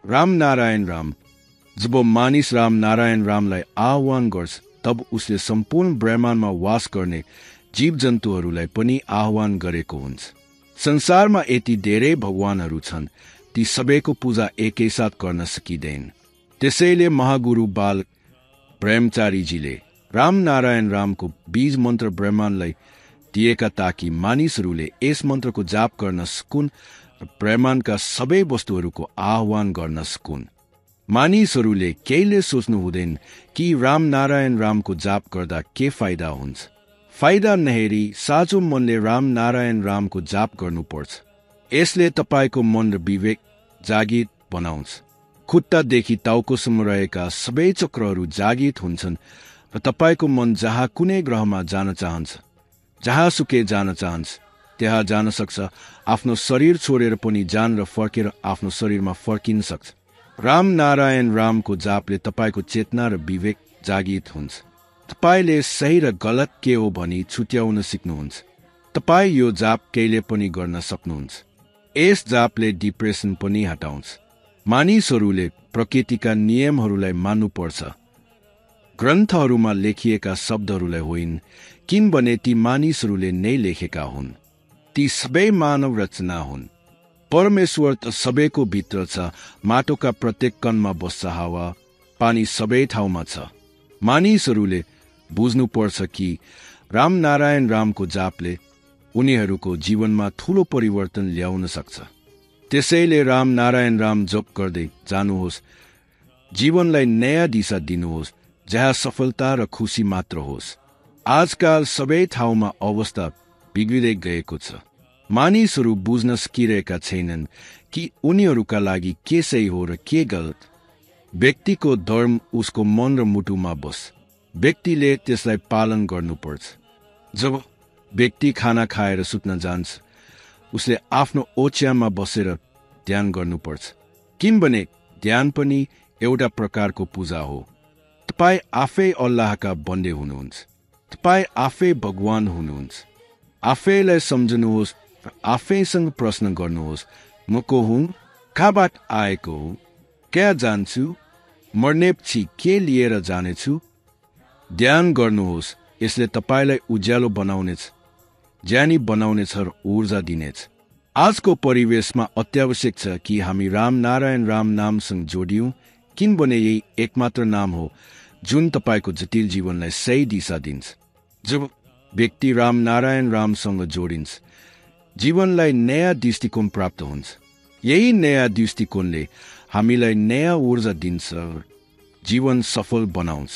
राम नारायण राम। जब मानिस राम नारायण रामलाई आह्वान गर्छ तब उसले सम्पूर्ण ब्रह्माण्डमा वास गर्ने जीव जन्तुहरूलाई पनि आह्वान गरेको हुन्छ। संसारमा यति धेरै भगवानहरू छन्, ती सबैको पूजा एकैसाथ गर्न सकिँदैन। त्यसैले महागुरु बाल ब्रह्मचारीजीले राम नारायण रामको बीज मन्त्र ब्रह्माण्डलाई दिएका ताकि मानिसहरूले यस मन्त्रको जाप गर्न सकुन् र ब्रह्माण्डका सबै वस्तुहरूको आह्वान गर्न सकुन्। मानिसहरूले केहीले सोच्नु हुँदैन कि राम नारायण रामको जाप गर्दा के फाइदा हुन्छ। फाइदा नहेरी साँचो मनले राम नारायण रामको जाप गर्नुपर्छ। यसले तपाईँको मन र विवेक जागृत बनाउँछ। खुट्टादेखि टाउकोसम्म रहेका सबै चक्रहरू जागृत हुन्छन् र तपाईँको मन जहाँ कुनै ग्रहमा जान चाहन्छ, जहाँ सुकै जान चाहन्छ त्यहाँ जान सक्छ। आफ्नो शरीर छोडेर पनि जान र फर्केर आफ्नो शरीरमा फर्किन सक्छ। राम नारायण रामको जापले तपाईँको चेतना र विवेक जागृत हुन्छ। तपाईँले सही र गलत के हो भनी छुट्याउन सिक्नुहुन्छ। तपाईँ यो जाप कहिले पनि गर्न सक्नुहुन्छ। यस जापले डिप्रेसन पनि हटाउँछ। मानिसहरूले प्रकृतिका नियमहरूलाई मान्नुपर्छ, ग्रन्थहरूमा लेखिएका शब्दहरूलाई होइन, किनभने ती मानिसहरूले नै लेखेका हुन्। ती सबै मानव रचना हुन्। परमेश्वर त सबैको भित्र छ। माटोका प्रत्येक कणमा बस्छ हावा, पानी सबै ठाउँमा छ। मानिसहरूले बुझ्नुपर्छ कि राम नारायण रामको जापले उनीहरूको जीवनमा ठूलो परिवर्तन ल्याउन सक्छ। त्यसैले राम नारायण राम जप गर्दै जानुहोस्। जीवनलाई नयाँ दिशा दिनुहोस्, जहाँ सफलता र खुसी मात्र होस्। आजकल सबै ठाउँमा अवस्था बिग्रिँदै गएको छ। मानिसहरू बुझ्न सकिरहेका छैनन् कि उनीहरूका लागि के सही हो र के गलत। व्यक्तिको धर्म उसको मन र मुटुमा बस। व्यक्तिले त्यसलाई पालन गर्नुपर्छ। जब व्यक्ति खाना खाएर सुत्न जान्छ, उसले आफ्नो ओछ्यानमा बसेर ध्यान गर्नुपर्छ, किनभने ध्यान पनि एउटा प्रकारको पूजा हो। तपाईँ आफै अल्लाहका बन्दे हुनुहुन्छ। तपाईँ आफै भगवान हुनुहुन्छ। आफैलाई सम्झनुहोस् र आफैसँग प्रश्न गर्नुहोस्, म को हुँ, कहाँबाट आएको हुँ, कहाँ जान्छु, मर्नेपछि के लिएर जानेछु। ध्यान गर्नुहोस्। यसले तपाईँलाई उज्यालो बनाउनेछ, ज्ञानी बनाउनेछ र ऊर्जा दिनेछ। आजको परिवेशमा अत्यावश्यक छ कि हामी राम नारायण राम नामसँग जोडियौं, किनभने यही एकमात्र नाम हो जुन तपाईँको जटिल जीवनलाई सही दिशा दिन्छ। जब व्यक्ति राम नारायण रामसँग जोडिन्छ, जीवनलाई नयाँ दृष्टिकोण प्राप्त हुन्छ। यही नयाँ दृष्टिकोणले हामीलाई नयाँ ऊर्जा दिन्छ, जीवन सफल बनाउँछ।